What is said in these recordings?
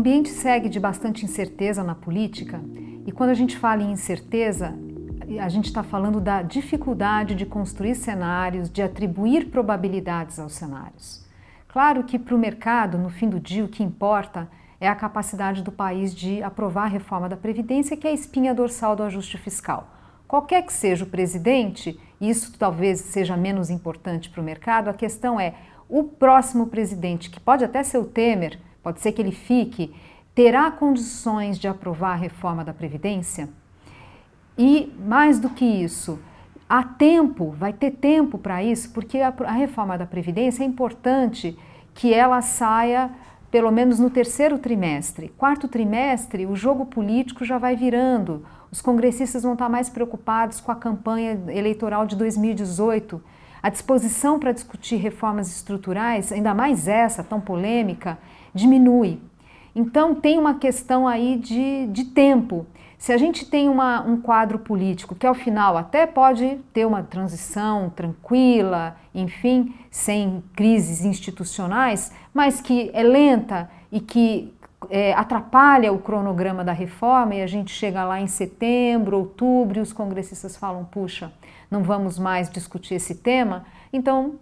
ambiente segue de bastante incerteza na política e quando a gente fala em incerteza, a gente está falando da dificuldade de construir cenários, de atribuir probabilidades aos cenários. Claro que para o mercado, no fim do dia, o que importa é a capacidade do país de aprovar a reforma da Previdência, que é a espinha dorsal do ajuste fiscal. Qualquer que seja o presidente, isso talvez seja menos importante para o mercado, a questão é o próximo presidente, que pode até ser o Temer, pode ser que ele fique, terá condições de aprovar a reforma da Previdência? E mais do que isso, há tempo, vai ter tempo para isso, porque a reforma da Previdência é importante que ela saia pelo menos no terceiro trimestre. Quarto trimestre, o jogo político já vai virando, os congressistas vão estar mais preocupados com a campanha eleitoral de 2018, a disposição para discutir reformas estruturais, ainda mais essa, tão polêmica, diminui. Então tem uma questão aí de tempo. Se a gente tem um quadro político que ao final até pode ter uma transição tranquila, enfim, sem crises institucionais, mas que é lenta e que atrapalha o cronograma da reforma e a gente chega lá em setembro, outubro e os congressistas falam, puxa, não vamos mais discutir esse tema, então,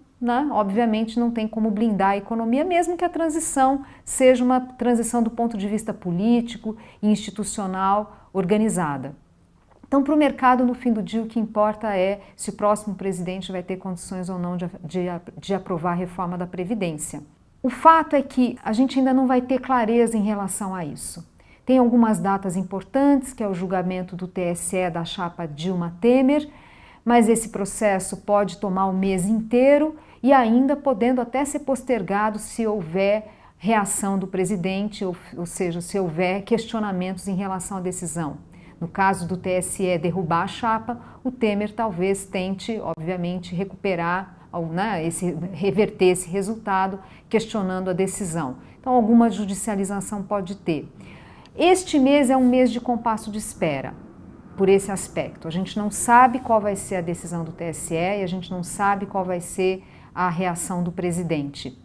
obviamente não tem como blindar a economia, mesmo que a transição seja uma transição do ponto de vista político e institucional organizada. Então, para o mercado, no fim do dia, o que importa é se o próximo presidente vai ter condições ou não de aprovar a reforma da Previdência. O fato é que a gente ainda não vai ter clareza em relação a isso. Tem algumas datas importantes, que é o julgamento do TSE da chapa Dilma-Temer, mas esse processo pode tomar o mês inteiro e ainda podendo até ser postergado se houver reação do presidente, ou seja, se houver questionamentos em relação à decisão. No caso do TSE derrubar a chapa, o Temer talvez tente, obviamente, reverter esse resultado, questionando a decisão. Então, alguma judicialização pode ter. Este mês é um mês de compasso de espera, por esse aspecto. A gente não sabe qual vai ser a decisão do TSE e a gente não sabe qual vai ser a reação do presidente.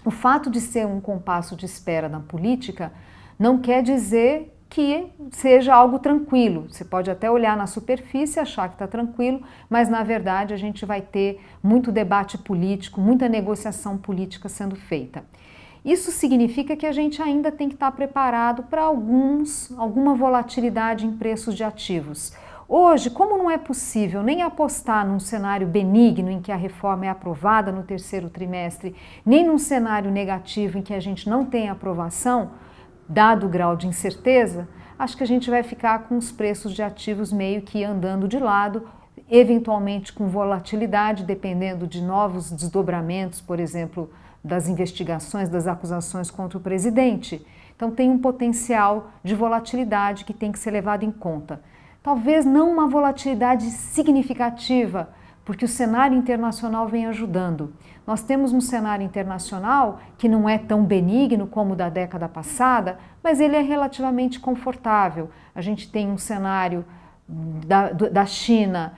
O fato de ser um compasso de espera na política não quer dizer que seja algo tranquilo. Você pode até olhar na superfície e achar que está tranquilo, mas na verdade a gente vai ter muito debate político, muita negociação política sendo feita. Isso significa que a gente ainda tem que estar preparado para alguma volatilidade em preços de ativos. Hoje, como não é possível nem apostar num cenário benigno em que a reforma é aprovada no terceiro trimestre, nem num cenário negativo em que a gente não tem aprovação, dado o grau de incerteza, acho que a gente vai ficar com os preços de ativos meio que andando de lado, eventualmente com volatilidade, dependendo de novos desdobramentos, por exemplo, das investigações, das acusações contra o presidente. Então tem um potencial de volatilidade que tem que ser levado em conta. Talvez não uma volatilidade significativa, porque o cenário internacional vem ajudando. Nós temos um cenário internacional que não é tão benigno como o da década passada, mas ele é relativamente confortável. A gente tem um cenário da China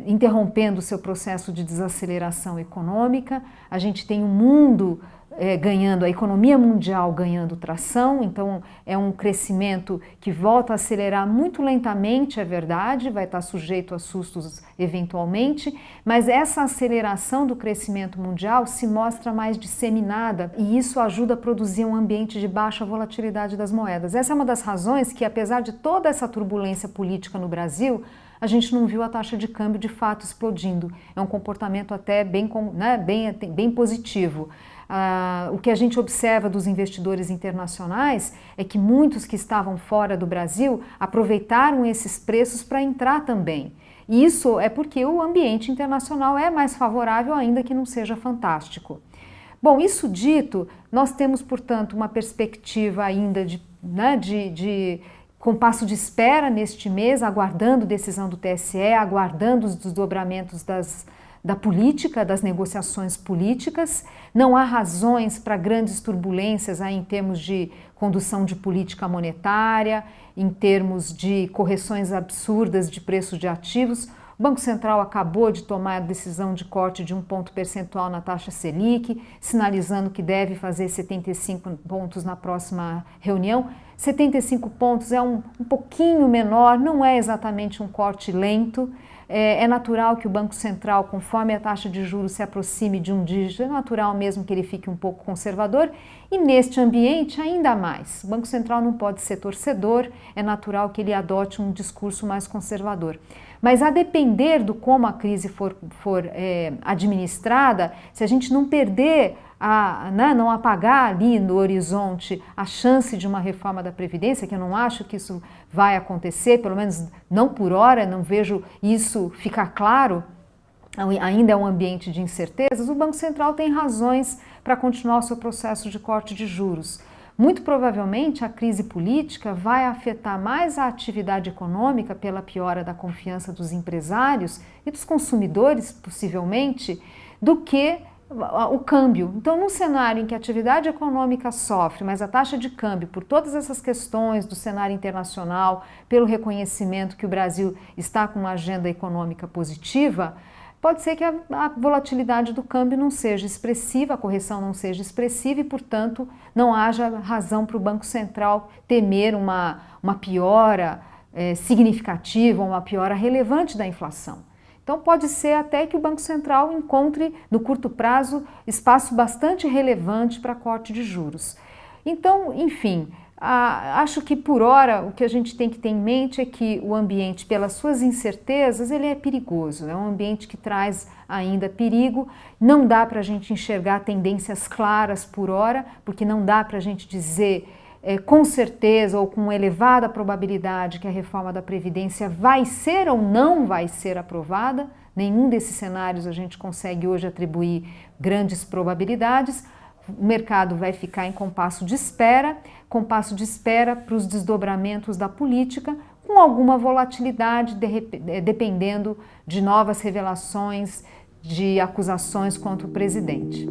interrompendo o seu processo de desaceleração econômica, a gente tem um mundo ganhando, a economia mundial ganhando tração, então é um crescimento que volta a acelerar muito lentamente, é verdade, vai estar sujeito a sustos eventualmente, mas essa aceleração do crescimento mundial se mostra mais disseminada e isso ajuda a produzir um ambiente de baixa volatilidade das moedas. Essa é uma das razões que, apesar de toda essa turbulência política no Brasil, a gente não viu a taxa de câmbio de fato explodindo. É um comportamento até bem positivo. O que a gente observa dos investidores internacionais é que muitos que estavam fora do Brasil aproveitaram esses preços para entrar também. E isso é porque o ambiente internacional é mais favorável, ainda que não seja fantástico. Bom, isso dito, nós temos, portanto, uma perspectiva ainda de compasso de espera neste mês, aguardando decisão do TSE, aguardando os desdobramentos da política, das negociações políticas. Não há razões para grandes turbulências em termos de condução de política monetária, em termos de correções absurdas de preços de ativos. O Banco Central acabou de tomar a decisão de corte de 1 ponto percentual na taxa Selic, sinalizando que deve fazer 75 pontos na próxima reunião. 75 pontos é um pouquinho menor, não é exatamente um corte lento. É natural que o Banco Central, conforme a taxa de juros se aproxime de um dígito, é natural mesmo que ele fique um pouco conservador. E neste ambiente, ainda mais. O Banco Central não pode ser torcedor, é natural que ele adote um discurso mais conservador. Mas a depender do como a crise for administrada, se a gente não perder, não apagar ali no horizonte a chance de uma reforma da Previdência, que eu não acho que isso vai acontecer, pelo menos não por hora, não vejo isso ficar claro, ainda é um ambiente de incertezas, o Banco Central tem razões para continuar o seu processo de corte de juros. Muito provavelmente a crise política vai afetar mais a atividade econômica pela piora da confiança dos empresários e dos consumidores, possivelmente, do que o câmbio. Então, num cenário em que a atividade econômica sofre, mas a taxa de câmbio, por todas essas questões do cenário internacional, pelo reconhecimento que o Brasil está com uma agenda econômica positiva, pode ser que a volatilidade do câmbio não seja expressiva, a correção não seja expressiva e, portanto, não haja razão para o Banco Central temer uma piora significativa, uma piora relevante da inflação. Então, pode ser até que o Banco Central encontre, no curto prazo, espaço bastante relevante para corte de juros. Então, enfim, acho que por hora o que a gente tem que ter em mente é que o ambiente, pelas suas incertezas, ele é perigoso, é um ambiente que traz ainda perigo, não dá para a gente enxergar tendências claras por hora, porque não dá para a gente dizer com certeza ou com elevada probabilidade que a reforma da Previdência vai ser ou não vai ser aprovada, nenhum desses cenários a gente consegue hoje atribuir grandes probabilidades. O mercado vai ficar em compasso de espera para os desdobramentos da política, com alguma volatilidade, dependendo de novas revelações de acusações contra o presidente.